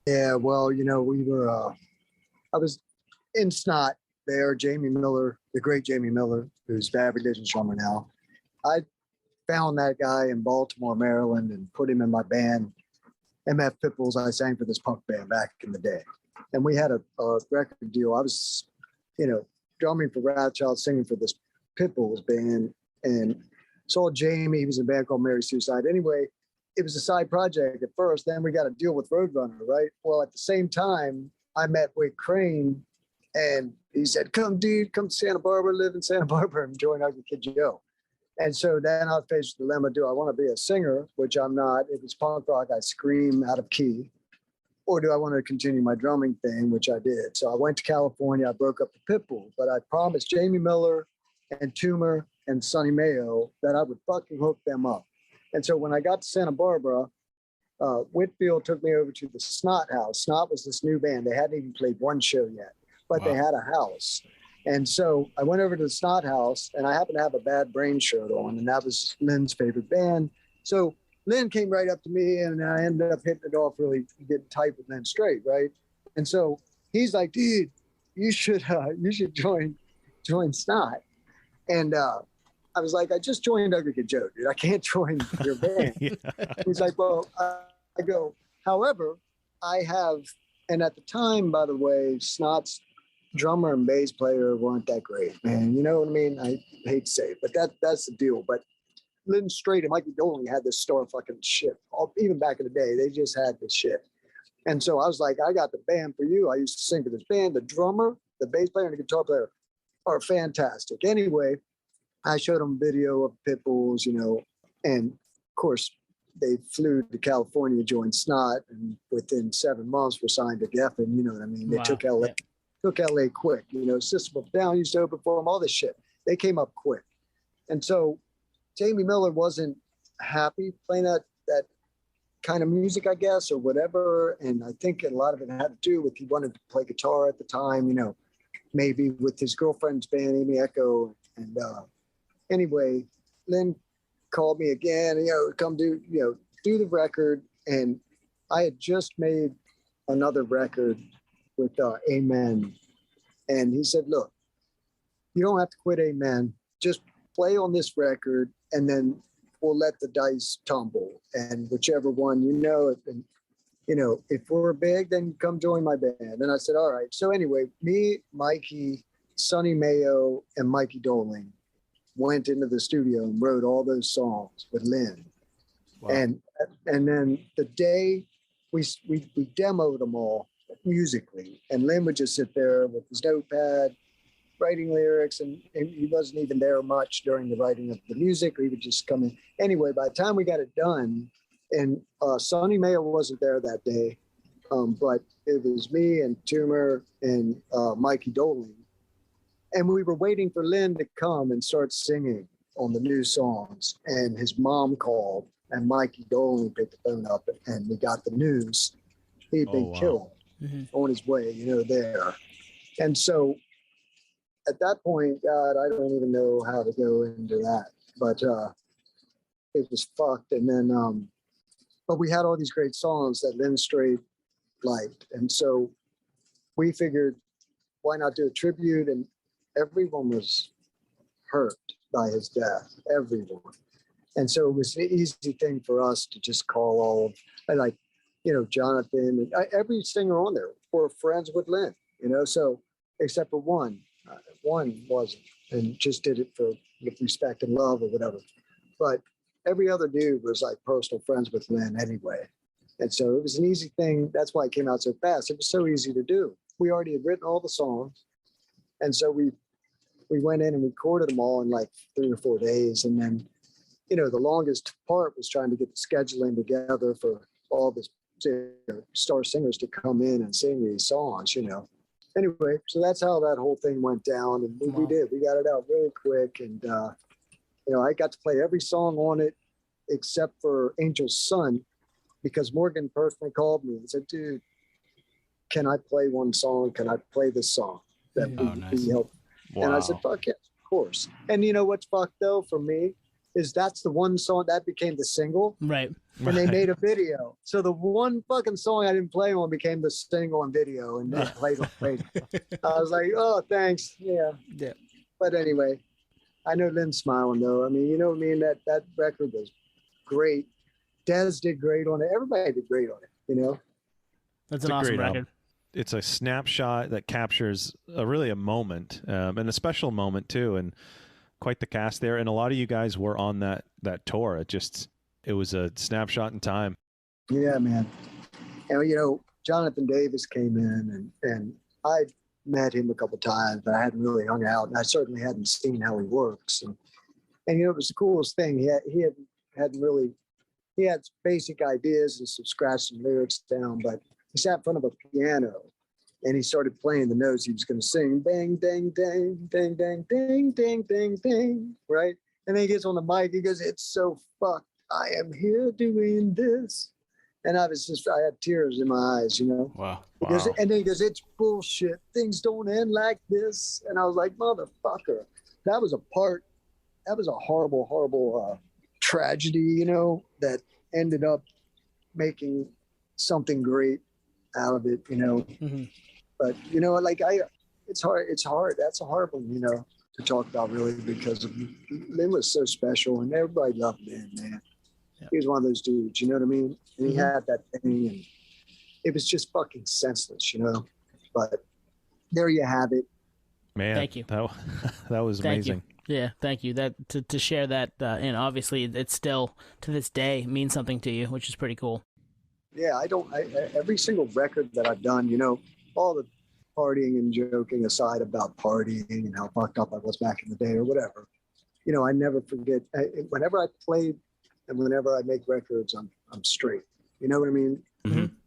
Yeah, well, I was in Snot there, Jamie Miller, the great Jamie Miller, who's Bad Religion drummer now. I found that guy in Baltimore, Maryland, and put him in my band, MF Pitbulls. I sang for this punk band back in the day. And we had a record deal. I was, drumming for Wrathchild, singing for this Pitbulls band, and saw Jamie. He was in a band called Mary Suicide. Anyway, it was a side project at first. Then we got a deal with Roadrunner, right? Well, at the same time, I met Wick Crane, and he said, "Come, dude, come to Santa Barbara, live in Santa Barbara, and join Ugly Kid Joe." And so then I faced the dilemma: do I want to be a singer, which I'm not? If it's punk rock, I scream out of key, or do I want to continue my drumming thing, which I did. So I went to California. I broke up the Pitbull, but I promised Jamie Miller and Toomer and Sonny Mayo that I would fucking hook them up. And so when I got to Santa Barbara, Whitfield took me over to the Snot house. Snot was this new band. They hadn't even played one show yet, but They had a house. And so I went over to the Snot house, and I happened to have a Bad Brain shirt on, and that was Lynn's favorite band. So Lynn came right up to me, and I ended up hitting it off, really getting tight with Lynn Strait, right? And so he's like, "Dude, you should join Snot." And I was like, "I just joined Ugly Kid Joe, dude. I can't join your band." Yeah. He's like, "Well," I go, "However, I have," and at the time, by the way, Snot's drummer and bass player weren't that great, man. You know what I mean? I hate to say it, but that's the deal. But Lynn Strait and Mikey Dolan had this star fucking shit. Even back in the day, they just had this shit. And so I was like, "I got the band for you." I used to sing for this band. The drummer, the bass player, and the guitar player are fantastic. Anyway, I showed them video of Pitbulls, and of course they flew to California, joined Snot, and within 7 months were signed to Geffen. You know what I mean? They took LA quick. System of a Down used to open for them, all this shit. They came up quick. And so Jamie Miller wasn't happy playing that kind of music, I guess, or whatever. And I think a lot of it had to do with he wanted to play guitar at the time, maybe with his girlfriend's band, Amy Echo. And anyway, Lynn called me again, come do the record. And I had just made another record with Amen. And he said, "Look, you don't have to quit Amen. Just play on this record, and then we'll let the dice tumble. And whichever one, if we're big, then come join my band." And I said, "All right." So anyway, me, Mikey, Sonny Mayo, and Mikey Doling went into the studio and wrote all those songs with Lynn. Wow. And then the day we demoed them all musically, and Lynn would just sit there with his notepad writing lyrics, and he wasn't even there much during the writing of the music. He would just come in. Anyway, by the time we got it done, and Sonny Mayo wasn't there that day, but it was me and Toomer and Mikey Doling. And we were waiting for Lynn to come and start singing on the new songs. And his mom called, and Mikey Doling picked the phone up, and we got the news. He'd been killed on his way, there. And so at that point, God, I don't even know how to go into that, but it was fucked. And then, but we had all these great songs that Lynn Strait liked. And so we figured, why not do a tribute? And everyone was hurt by his death, everyone. And so it was an easy thing for us to just call all of, Jonathan, and every singer on there were friends with Lynn, so except for one. One wasn't, and just did it for respect and love or whatever. But every other dude was like personal friends with Lynn anyway. And so it was an easy thing. That's why it came out so fast. It was so easy to do. We already had written all the songs. And so we went in and recorded them all in like 3 or 4 days. And then, the longest part was trying to get the scheduling together for all the star singers to come in and sing these songs, Anyway, so that's how that whole thing went down, and we did. We got it out really quick, and I got to play every song on it except for Angel's Son, because Morgan personally called me and said, "Dude, can I play one song? Can I play this song?" That would be helpful. Wow. And I said, "Fuck yes, of course." And you know what's fucked though for me? is that's the one song that became the single. Right. And they made a video. So the one fucking song I didn't play on became the single on video and they played on radio. I was like, oh, thanks. Yeah. Yeah. But anyway, I know Lynn's smiling though. I mean, you know what I mean? That record was great. Dez did great on it. Everybody did great on it, you know? That's an awesome record. It's a snapshot that captures really a moment, and a special moment too, and quite the cast there. And a lot of you guys were on that tour. It was a snapshot in time. Yeah, man. And you know, Jonathan Davis came in, and I met him a couple times, but I hadn't really hung out, and I certainly hadn't seen how he works. And you know, it was the coolest thing. He had basic ideas and some scratched some lyrics down, but he sat in front of a piano and he started playing the notes he was going to sing. Bang, dang, dang, dang, dang, ding, ding, ding, ding, right? And then he gets on the mic. He goes, it's so fucked. I am here doing this. And I had tears in my eyes, you know? Wow. And then he goes, it's bullshit. Things don't end like this. And I was like, motherfucker, that was a horrible, horrible tragedy, you know, that ended up making something great out of it, you know. Mm-hmm. But you know, like it's hard. That's a hard one, you know, to talk about really, because Lynn was so special and everybody loved Lynn, man. Yeah. He was one of those dudes, you know what I mean? And he had that thing, and it was just fucking senseless, you know. But there you have it. Man, thank you. That was amazing. Yeah, thank you. That to share that, and obviously it's still to this day means something to you, which is pretty cool. Yeah, every single record that I've done, you know, all the partying and joking aside about partying and how fucked up I was back in the day or whatever, you know, I never forget. Whenever I played and whenever I make records, I'm straight. You know what I mean? Mm-hmm.